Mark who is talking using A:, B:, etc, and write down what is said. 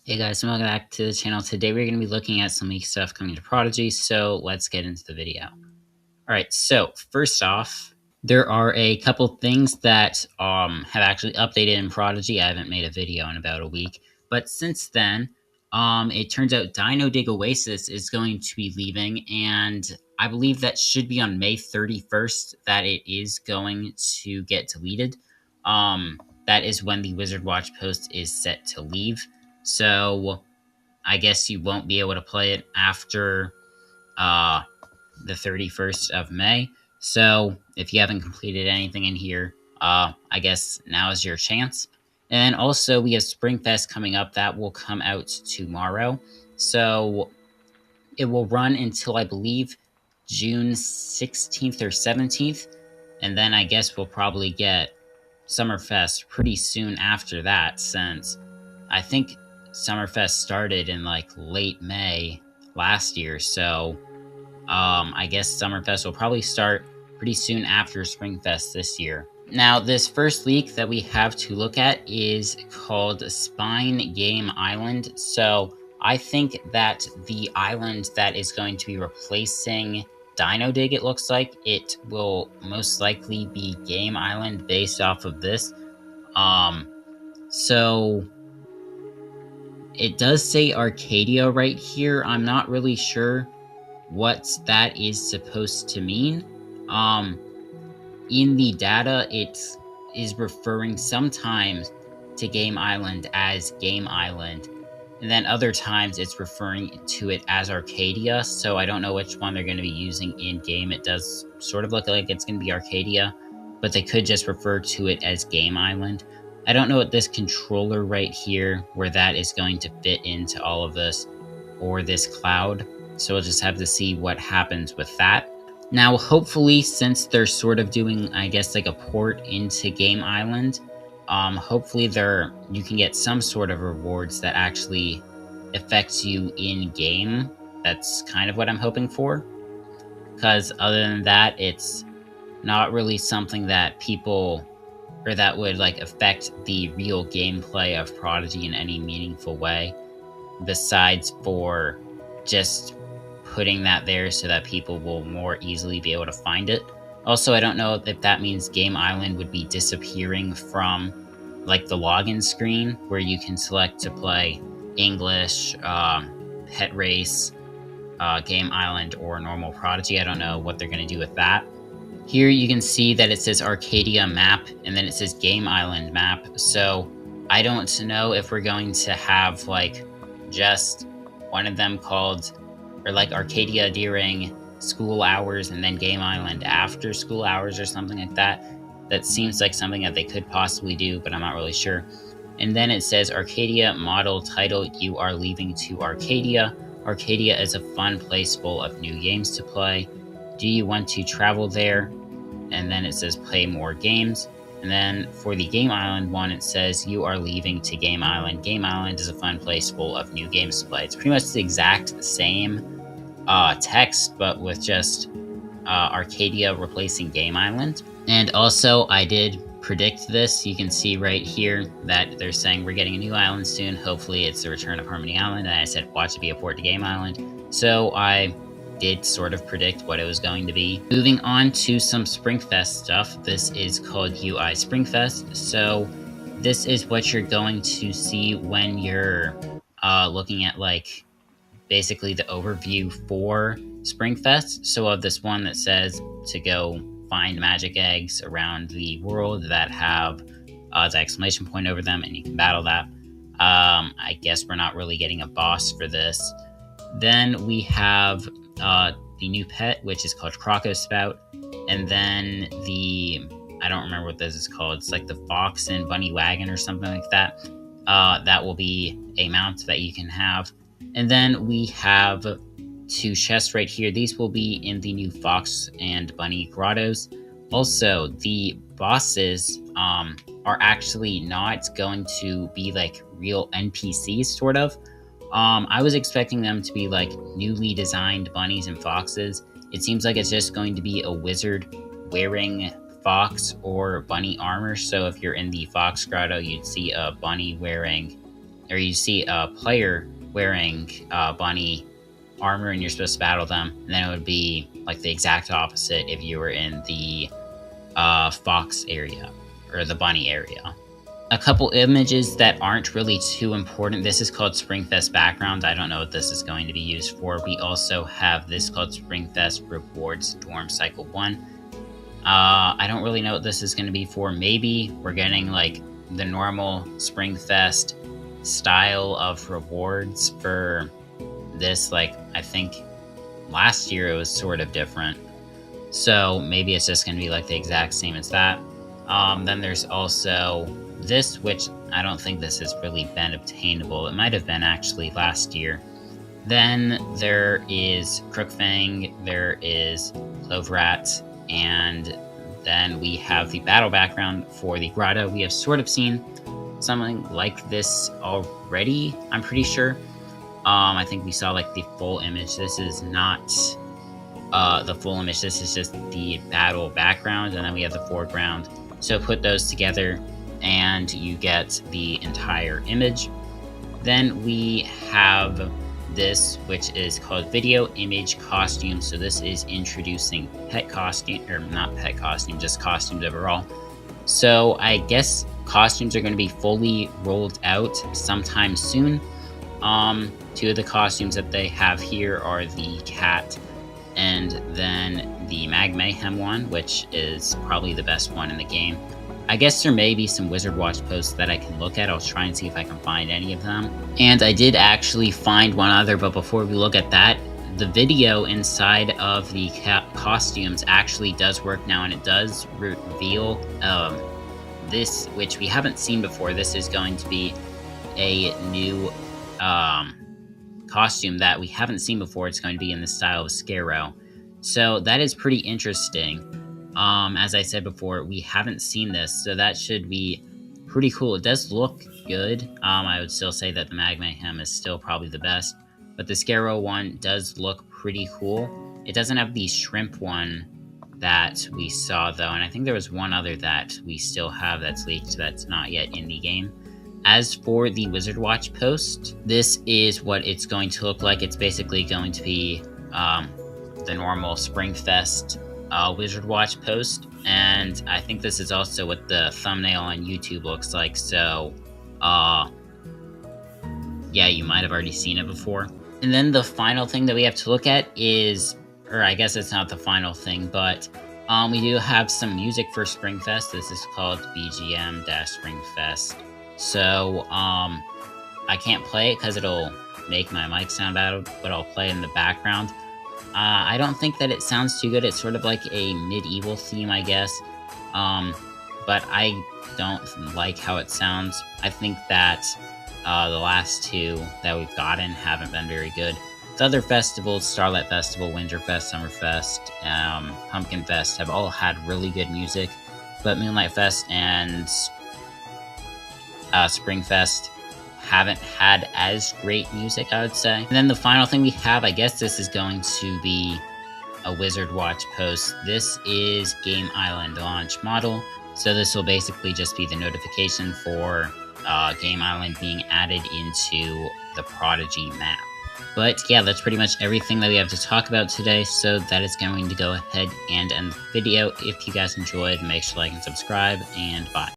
A: Hey guys, and welcome back to the channel. Today we're going to be looking at some leak stuff coming to Prodigy, so let's get into the video. Alright, so first off, there are a couple things that have actually updated in Prodigy. I haven't made a video in about a week, but since then, it turns out Dino Dig Oasis is going to be leaving, and I believe that should be on May 31st that it is going to get deleted. That is when the Wizard Watch post is set to leave. So I guess you won't be able to play it after the 31st of May. So if you haven't completed anything in here, I guess now is your chance. And also we have Springfest coming up. That will come out tomorrow. So it will run until, I believe, June 16th or 17th. And then I guess we'll probably get Summerfest pretty soon after that, since I think Summerfest started in like late May last year. So I guess Summerfest will probably start pretty soon after Springfest this year. Now, this first leak that we have to look at is called Spine Game Island. So I think that the island that is going to be replacing Dino Dig, it looks like, it will most likely be Game Island based off of this. So it does say Arcadia right here. I'm not really sure what that is supposed to mean. In the data, it is referring sometimes to Game Island as Game Island, and then other times it's referring to it as Arcadia, so I don't know which one they're going to be using in-game. It does sort of look like it's going to be Arcadia, but they could just refer to it as Game Island. I don't know what this controller right here, where that is going to fit into all of this, or this cloud, so we'll just have to see what happens with that. Now, hopefully, since they're sort of doing, I guess, like a port into Game Island, hopefully you can get some sort of rewards that actually affects you in-game. That's kind of what I'm hoping for. Because other than that, it's not really something that people, or that would, like, affect the real gameplay of Prodigy in any meaningful way. Besides for just putting that there so that people will more easily be able to find it. Also, I don't know if that means Game Island would be disappearing from like the login screen where you can select to play English, Pet Race, Game Island, or normal Prodigy. I don't know what they're going to do with that. Here you can see that it says Arcadia map, and then it says Game Island map. So I don't know if we're going to have like just one of them called, or like Arcadia during school hours and then Game Island after school hours or something like that. That seems like something that they could possibly do, but I'm not really sure. And then it says Arcadia model title, you are leaving to Arcadia. Arcadia is a fun place full of new games to play. Do you want to travel there? And then it says play more games. And then for the Game Island one, it says you are leaving to Game Island. Game Island is a fun place full of new games to play. It's pretty much the exact same text, but with just Arcadia replacing Game Island. And also, I did predict this. You can see right here that they're saying we're getting a new island soon. Hopefully it's the return of Harmony Island. And I said watch it be a port to Game Island. So I did sort of predict what it was going to be. Moving on to some Springfest stuff. This is called UI Springfest. So this is what you're going to see when you're looking at like basically the overview for Springfest. So of this one that says to go find magic eggs around the world that have the exclamation point over them, and you can battle that. I guess we're not really getting a boss for this. Then we have the new pet, which is called Croco Spout, and then I don't remember what this is called. It's like the Fox and Bunny Wagon or something like that. That will be a mount that you can have. And then we have two chests right here. These will be in the new Fox and Bunny grottos. Also, the bosses are actually not going to be like real NPCs, sort of. I was expecting them to be like newly designed bunnies and foxes. It seems like it's just going to be a wizard wearing fox or bunny armor. So if you're in the Fox grotto, you'd see a bunny wearing or you see a player wearing bunny armor and you're supposed to battle them, and then it would be like the exact opposite if you were in the fox area or the bunny area. A couple images that aren't really too important. This is called Springfest background. I don't know what this is going to be used for. We also have this called Springfest Rewards Dorm Cycle 1. I don't really know what this is going to be for. Maybe we're getting like the normal Springfest style of rewards for this. Like, I think last year it was sort of different. So maybe it's just going to be like the exact same as that. Then there's also this, which I don't think this has really been obtainable. It might have been actually last year. Then there is Crookfang, there is Cloverat, and then we have the battle background for the grotto. We have sort of seen something like this already, I'm pretty sure. I think we saw like the full image. This is not the full image. This is just the battle background, and then we have the foreground. So put those together and you get the entire image. Then we have this, which is called Video Image Costume. So this is introducing pet costume, or not pet costume, just costumes overall. So I guess costumes are going to be fully rolled out sometime soon. Two of the costumes that they have here are the cat and then the Mag Mayhem one, which is probably the best one in the game. I guess there may be some Wizard Watch posts that I can look at. I'll try and see if I can find any of them. And I did actually find one other, but before we look at that, the video inside of the costumes actually does work now, and it does reveal this, which we haven't seen before. This is going to be a new costume that we haven't seen before. It's going to be in the style of Scarrow. So that is pretty interesting. As I said before, we haven't seen this, so that should be pretty cool. It does look good. I would still say that the Mag Mayhem is still probably the best, but the Scarrow one does look pretty cool. It doesn't have the shrimp one that we saw, though, and I think there was one other that we still have that's leaked that's not yet in the game. As for the Wizard Watch post, this is what it's going to look like. It's basically going to be the normal Springfest Wizard Watch post, and I think this is also what the thumbnail on YouTube looks like. So yeah, you might have already seen it before. And then the final thing that we have to look at is, or I guess it's not the final thing, but we do have some music for Springfest. This is called BGM-Springfest. So I can't play it because it'll make my mic sound bad, but I'll play it in the background. I don't think that it sounds too good. It's sort of like a medieval theme, I guess. But I don't like how it sounds. I think that the last two that we've gotten haven't been very good. The other festivals, Starlight Festival, Winterfest, Summerfest, Pumpkin Fest, have all had really good music. But Moonlight Fest and Springfest haven't had as great music, I would say. And then the final thing we have, I guess this is going to be a Wizard Watch post. This is Game Island launch model. So this will basically just be the notification for Game Island being added into the Prodigy map. But yeah, that's pretty much everything that we have to talk about today. So that is going to go ahead and end the video. If you guys enjoyed, make sure to like and subscribe, and bye.